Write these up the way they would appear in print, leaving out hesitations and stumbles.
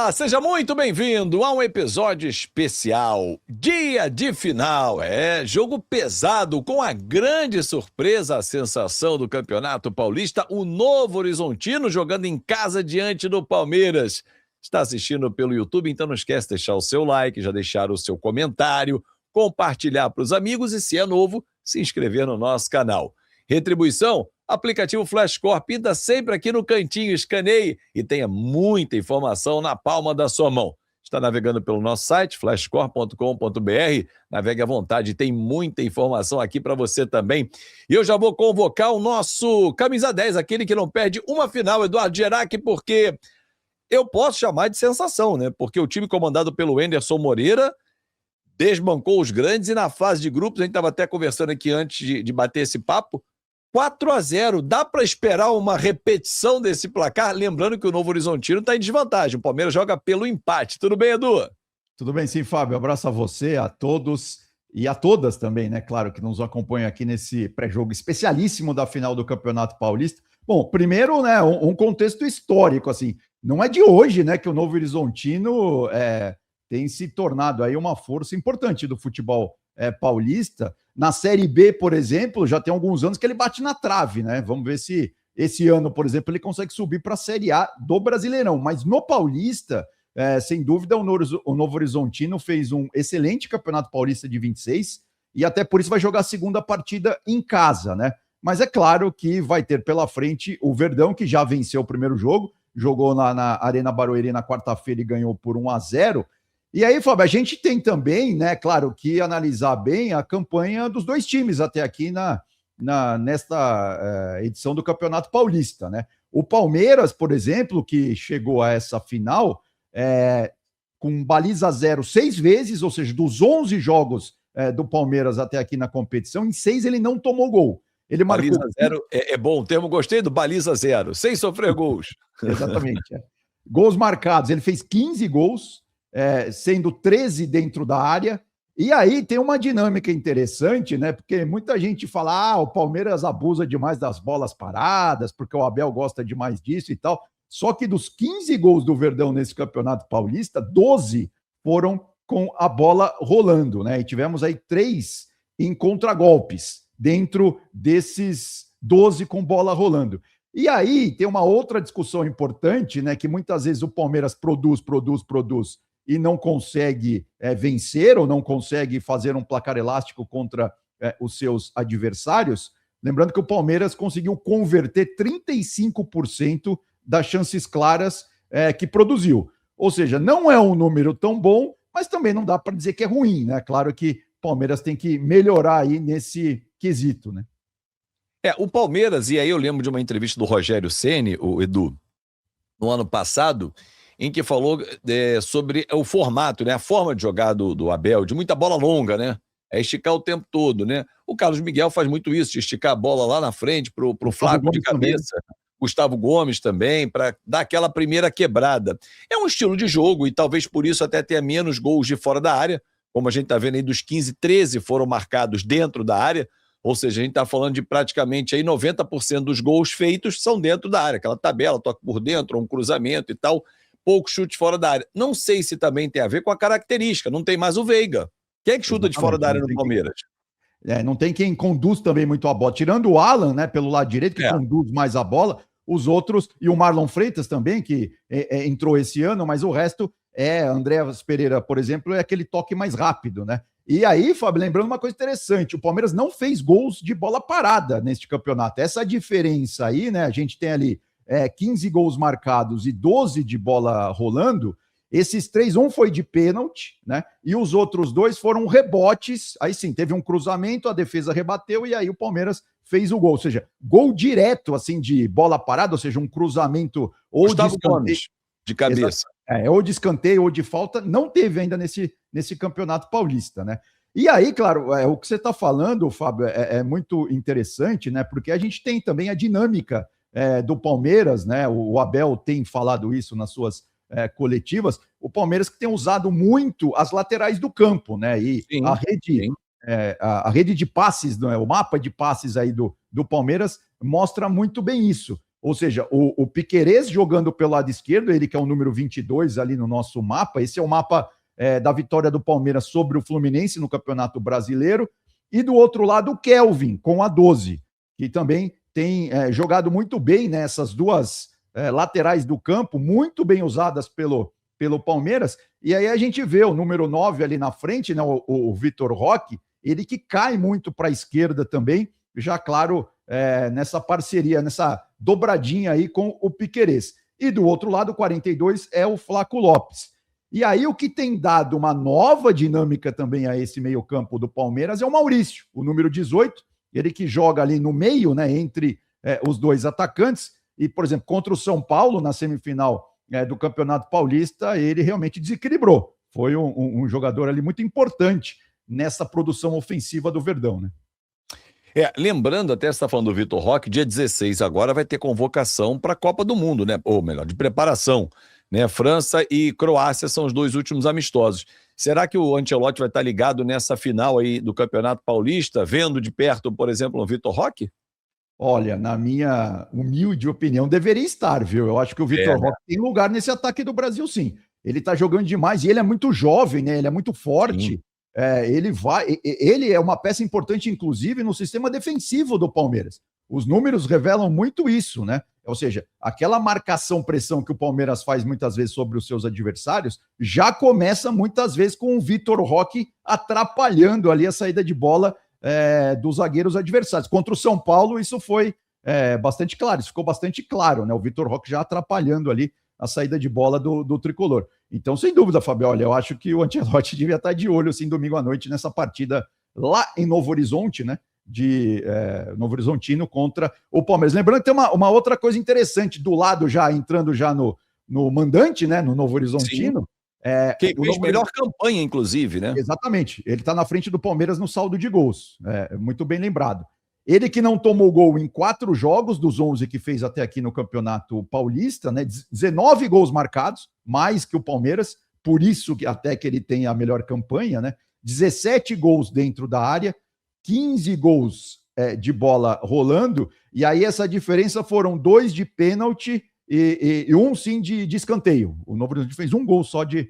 Olá, seja muito bem-vindo a um episódio especial, dia de final. Jogo pesado com a grande surpresa, a sensação do Campeonato Paulista, o Novo Horizontino jogando em casa diante do Palmeiras. Está assistindo pelo YouTube, então não esquece de deixar o seu like, já deixar o seu comentário, compartilhar para os amigos e, se é novo, se inscrever no nosso canal. Retribuição? Aplicativo Flashcore, pinta sempre aqui no cantinho, escaneie e tenha muita informação na palma da sua mão. Está navegando pelo nosso site, flashcore.com.br, navegue à vontade, tem muita informação aqui para você também. E eu já vou convocar o nosso camisa 10, aquele que não perde uma final, Eduardo Gerac, porque eu posso chamar de sensação, né? Porque o time comandado pelo Anderson Moreira desbancou os grandes e na fase de grupos, a gente estava até conversando aqui antes de bater esse papo, 4-0, dá para esperar uma repetição desse placar? Lembrando que o Novo Horizontino está em desvantagem, o Palmeiras joga pelo empate. Tudo bem, Edu? Tudo bem, sim, Fábio. Abraço a você, a todos e a todas também, né? Claro, que nos acompanham aqui nesse pré-jogo especialíssimo da final do Campeonato Paulista. Bom, primeiro, né, um contexto histórico, assim, não é de hoje, né, que o Novo Horizontino tem se tornado aí uma força importante do futebol paulista. Na Série B, por exemplo, já tem alguns anos que ele bate na trave, né? Vamos ver se esse ano, por exemplo, ele consegue subir para a Série A do Brasileirão. Mas no Paulista, sem dúvida, o Novo Horizontino fez um excelente Campeonato Paulista de 26 e até por isso vai jogar a segunda partida em casa, né? Mas é claro que vai ter pela frente o Verdão, que já venceu o primeiro jogo, jogou na Arena Barueri na quarta-feira e ganhou por 1-0. E aí, Fábio, a gente tem também, né, claro, que analisar bem a campanha dos dois times até aqui nesta edição do Campeonato Paulista, né? O Palmeiras, por exemplo, que chegou a essa final com baliza zero 6 vezes, ou seja, dos 11 jogos do Palmeiras até aqui na competição, em 6 ele não tomou gol. Ele baliza marcou... zero é bom o termo, gostei do baliza zero, sem sofrer gols. Exatamente. Gols marcados, ele fez 15 gols, sendo 13 dentro da área. E aí tem uma dinâmica interessante, né? Porque muita gente fala, o Palmeiras abusa demais das bolas paradas, porque o Abel gosta demais disso e tal. Só que dos 15 gols do Verdão nesse Campeonato Paulista, 12 foram com a bola rolando, né? E tivemos aí 3 em contragolpes dentro desses 12 com bola rolando. E aí tem uma outra discussão importante, né? Que muitas vezes o Palmeiras produz e não consegue vencer ou não consegue fazer um placar elástico contra os seus adversários. Lembrando que o Palmeiras conseguiu converter 35% das chances claras que produziu. Ou seja, não é um número tão bom, mas também não dá para dizer que é ruim, né? Claro que o Palmeiras tem que melhorar aí nesse quesito, né? O Palmeiras, e aí eu lembro de uma entrevista do Rogério Ceni, o Edu, no ano passado, em que falou sobre o formato, né? A forma de jogar do Abel, de muita bola longa, né? Esticar o tempo todo, né? O Carlos Miguel faz muito isso, de esticar a bola lá na frente pro Flaco de cabeça. Também. Gustavo Gomes também, para dar aquela primeira quebrada. É um estilo de jogo e talvez por isso até tenha menos gols de fora da área, como a gente está vendo aí, dos 15, 13 foram marcados dentro da área, ou seja, a gente está falando de praticamente aí 90% dos gols feitos são dentro da área, aquela tabela, toque por dentro, um cruzamento e tal, pouco chute fora da área. Não sei se também tem a ver com a característica, não tem mais o Veiga. Quem é que chuta de fora da área no Palmeiras? Não tem quem conduz também muito a bola. Tirando o Alan, né, pelo lado direito, que conduz mais a bola, os outros, e o Marlon Freitas também, que entrou esse ano, mas o resto Andréas Pereira, por exemplo, é aquele toque mais rápido, né? E aí, Fábio, lembrando uma coisa interessante, o Palmeiras não fez gols de bola parada neste campeonato. Essa diferença aí, né, a gente tem ali 15 gols marcados e 12 de bola rolando. Esses 3, um foi de pênalti, né? E os outros 2 foram rebotes. Aí sim, teve um cruzamento, a defesa rebateu e aí o Palmeiras fez o gol. Ou seja, gol direto, assim, de bola parada, ou seja, um cruzamento ou Gustavo Gomes, de cabeça. Ou de escanteio ou de falta, não teve ainda nesse Campeonato Paulista, né? E aí, claro, o que você está falando, Fábio, é muito interessante, né? Porque a gente tem também a dinâmica do Palmeiras, né? O Abel tem falado isso nas suas coletivas. O Palmeiras que tem usado muito as laterais do campo, né? E sim, a rede de passes, o mapa de passes aí do Palmeiras mostra muito bem isso. Ou seja, o Piquerez jogando pelo lado esquerdo, ele que é o número 22 ali no nosso mapa, esse é o mapa da vitória do Palmeiras sobre o Fluminense no Campeonato Brasileiro, e do outro lado o Kelvin, com a 12, que também tem jogado muito bem nessas duas laterais do campo, muito bem usadas pelo Palmeiras, e aí a gente vê o número 9 ali na frente, né, o Vitor Roque, ele que cai muito para a esquerda também, já claro, nessa parceria, nessa dobradinha aí com o Piquerez. E do outro lado, o 42 é o Flaco Lopes. E aí o que tem dado uma nova dinâmica também a esse meio-campo do Palmeiras é o Maurício, o número 18, ele que joga ali no meio, né, entre os dois atacantes, e, por exemplo, contra o São Paulo, na semifinal do Campeonato Paulista, ele realmente desequilibrou. Foi um jogador ali muito importante nessa produção ofensiva do Verdão, né? Lembrando, até você está falando do Vitor Roque, dia 16 agora vai ter convocação para a Copa do Mundo, né? Ou melhor, de preparação, né? França e Croácia são os dois últimos amistosos. Será que o Ancelotti vai estar ligado nessa final aí do Campeonato Paulista, vendo de perto, por exemplo, o Vitor Roque? Olha, na minha humilde opinião, deveria estar, viu? Eu acho que o Vitor Roque tem lugar nesse ataque do Brasil, sim. Ele está jogando demais e ele é muito jovem, né? Ele é muito forte. Ele é uma peça importante, inclusive, no sistema defensivo do Palmeiras. Os números revelam muito isso, né? Ou seja, aquela marcação-pressão que o Palmeiras faz muitas vezes sobre os seus adversários já começa muitas vezes com o Vitor Roque atrapalhando ali a saída de bola dos zagueiros adversários. Contra o São Paulo, isso foi bastante claro, isso ficou bastante claro, né? O Vitor Roque já atrapalhando ali a saída de bola do tricolor. Então, sem dúvida, Fabio, olha, eu acho que o Ancelotti devia estar de olho, assim, domingo à noite, nessa partida lá em Novo Horizonte, né? Novo Horizontino contra o Palmeiras. Lembrando que tem uma outra coisa interessante do lado, já entrando já no mandante, né? No Novo Horizontino. Quem fez melhor campanha, inclusive, né? Exatamente. Ele está na frente do Palmeiras no saldo de gols. Muito bem lembrado. Ele que não tomou gol em 4 jogos dos 11 que fez até aqui no Campeonato Paulista, né? 19 gols marcados, mais que o Palmeiras, por isso que até que ele tem a melhor campanha, né? 17 gols dentro da área, 15 gols de bola rolando, e aí essa diferença foram 2 de pênalti e 1 sim de escanteio. O Novo Horizonte fez 1 gol só de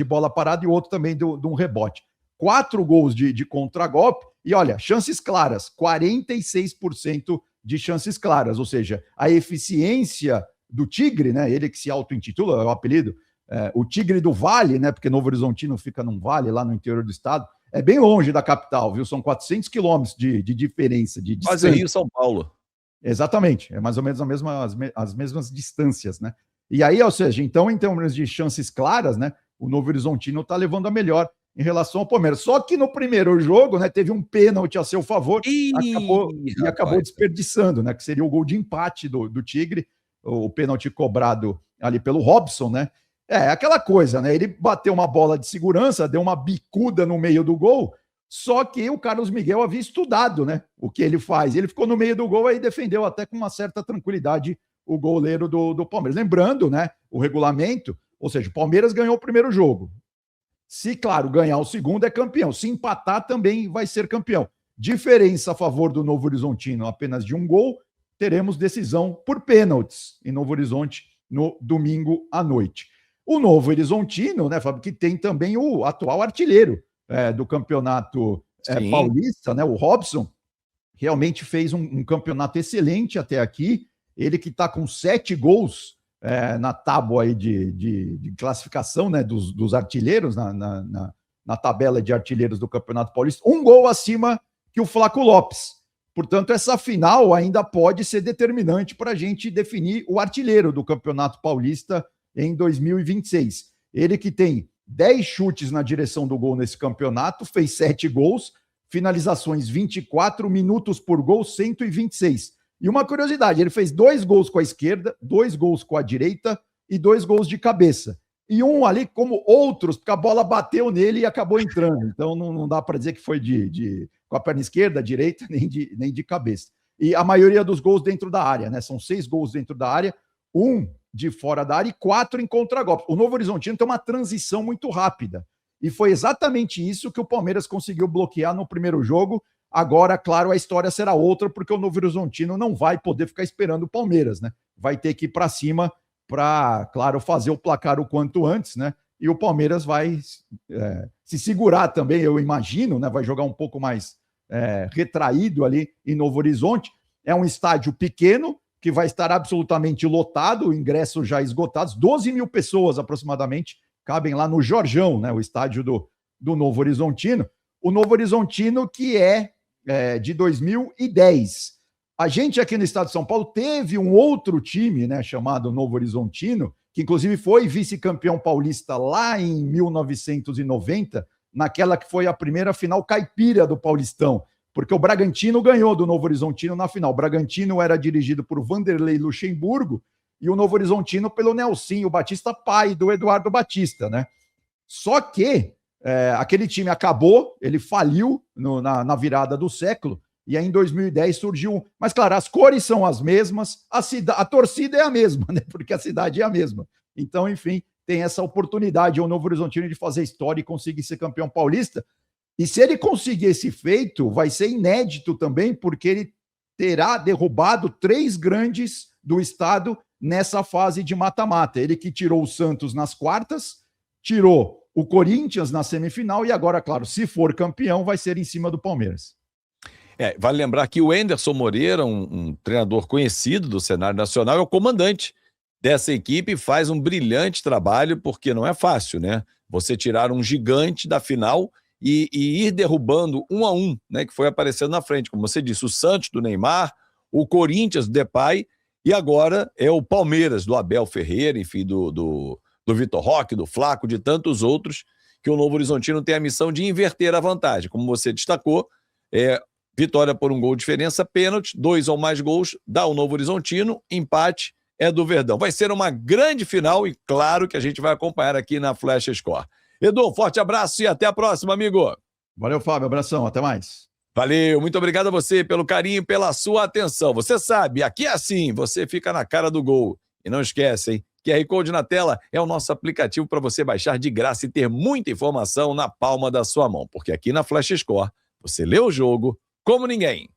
bola parada e o outro também de um rebote. 4 gols de contragolpe, e olha, chances claras, 46% de chances claras, ou seja, a eficiência do Tigre, né? Ele que se auto-intitula, é o apelido, o Tigre do Vale, né? Porque Novo Horizontino fica num vale lá no interior do estado, é bem longe da capital, viu? São 400 quilômetros de diferença, de distância. Quase Rio São Paulo. Exatamente, é mais ou menos as mesmas distâncias, né? E aí, ou seja, então, em termos de chances claras, né? O Novo Horizontino está levando a melhor em relação ao Palmeiras. Só que no primeiro jogo, né, teve um pênalti a seu favor e acabou desperdiçando, né? Que seria o gol de empate do Tigre, o pênalti cobrado ali pelo Robson, né? Aquela coisa, né? Ele bateu uma bola de segurança, deu uma bicuda no meio do gol, só que o Carlos Miguel havia estudado, né? O que ele faz. Ele ficou no meio do gol e defendeu até com uma certa tranquilidade o goleiro do Palmeiras. Lembrando, né? O regulamento, ou seja, o Palmeiras ganhou o primeiro jogo. Se, claro, ganhar o segundo, é campeão. Se empatar, também vai ser campeão. Diferença a favor do Novo Horizontino, apenas de 1 gol. Teremos decisão por pênaltis em Novo Horizonte no domingo à noite. O Novo Horizontino, né, Fábio, que tem também o atual artilheiro do Campeonato Paulista, né, o Robson, realmente fez um campeonato excelente até aqui. Ele que está com 7 gols na tábua aí de classificação, né, dos artilheiros, na tabela de artilheiros do Campeonato Paulista, 1 gol acima que o Flaco Lopes. Portanto, essa final ainda pode ser determinante para a gente definir o artilheiro do Campeonato Paulista em 2026. Ele que tem 10 chutes na direção do gol nesse campeonato, fez 7 gols, finalizações 24, minutos por gol 126. E uma curiosidade, ele fez 2 gols com a esquerda, 2 gols com a direita e 2 gols de cabeça. E um ali como outros, porque a bola bateu nele e acabou entrando. Então não dá para dizer que foi com a perna esquerda, direita, nem de cabeça. E a maioria dos gols dentro da área, né? São 6 gols dentro da área, 1 de fora da área e 4 em contragolpe. O Novo Horizontino tem uma transição muito rápida. E foi exatamente isso que o Palmeiras conseguiu bloquear no primeiro jogo. Agora, claro, a história será outra, porque o Novo Horizontino não vai poder ficar esperando o Palmeiras, né? Vai ter que ir para cima para, claro, fazer o placar o quanto antes, né? E o Palmeiras vai se segurar também, eu imagino, né? Vai jogar um pouco mais retraído ali em Novo Horizonte. É um estádio pequeno, que vai estar absolutamente lotado, ingressos já esgotados, 12 mil pessoas aproximadamente cabem lá no Jorjão, né? O estádio do Novo Horizontino. O Novo Horizontino que é de 2010. A gente aqui no estado de São Paulo teve um outro time, né, chamado Novo Horizontino, que inclusive foi vice-campeão paulista lá em 1990, naquela que foi a primeira final caipira do Paulistão, porque o Bragantino ganhou do Novo Horizontino na final. O Bragantino era dirigido por Vanderlei Luxemburgo e o Novo Horizontino pelo Nelsinho Batista, pai do Eduardo Batista, né? Só que aquele time acabou, ele faliu na virada do século, e aí em 2010 surgiu... Mas, claro, as cores são as mesmas, a torcida é a mesma, né? Porque a cidade é a mesma. Então, enfim, tem essa oportunidade, o Novo Horizontino, de fazer história e conseguir ser campeão paulista. E se ele conseguir esse feito, vai ser inédito também, porque ele terá derrubado 3 grandes do estado nessa fase de mata-mata. Ele que tirou o Santos nas quartas, tirou o Corinthians na semifinal e agora, claro, se for campeão, vai ser em cima do Palmeiras. Vale lembrar que o Anderson Moreira, um treinador conhecido do cenário nacional, é o comandante dessa equipe e faz um brilhante trabalho, porque não é fácil, né? Você tirar um gigante da final e ir derrubando 1 a 1, né? Que foi aparecendo na frente, como você disse, o Santos do Neymar, o Corinthians do Depay e agora é o Palmeiras do Abel Ferreira, enfim, do Vitor Roque, do Flaco, de tantos outros, que o Novo Horizontino tem a missão de inverter a vantagem. Como você destacou, vitória por 1 gol de diferença, pênalti, 2 ou mais gols, dá o Novo Horizontino, empate é do Verdão. Vai ser uma grande final e claro que a gente vai acompanhar aqui na Flash Score. Edu, um forte abraço e até a próxima, amigo. Valeu, Fábio, abração, até mais. Valeu, muito obrigado a você pelo carinho e pela sua atenção. Você sabe, aqui é assim, você fica na cara do gol. E não esquece, hein? QR Code na tela é o nosso aplicativo para você baixar de graça e ter muita informação na palma da sua mão. Porque aqui na Flash Score, você lê o jogo como ninguém.